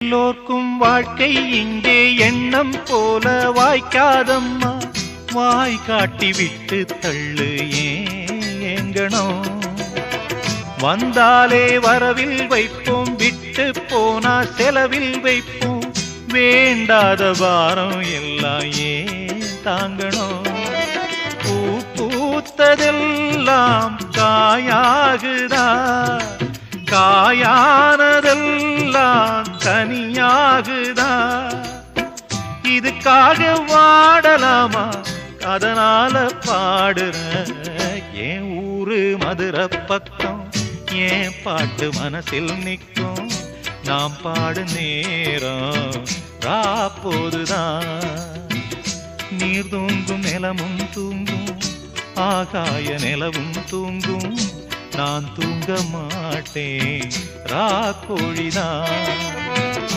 எல்லோர்க்கும் வாழ்க்கை இங்கே எண்ணம் போல வாய்க்காதம்மா. வாய் காட்டி விட்டு தள்ளு ஏங்கணும். வந்தாலே வரவில் வைப்போம், விட்டு போனா செலவில் வைப்போம். வேண்டாத பாரம் எல்லாம் ஏன் தாங்கணும். பூ பூத்ததெல்லாம் காயாகுதா, காயானதெல்லாம் கனியாகுதா. இதுக்காக வாடலாமா, அதனால பாடுற. என் ஊரு மதுரை பக்கம், என் பாட்டு மனசில் நிற்கும். நாம் பாடு நேரம் ராப்போதுதான். நீர் தூங்கும் நிலமும் தூங்கும், ஆகாய நிலவும் தூங்கும். நான் தூங்க மாட்டேன் ராக்கோழிதான்.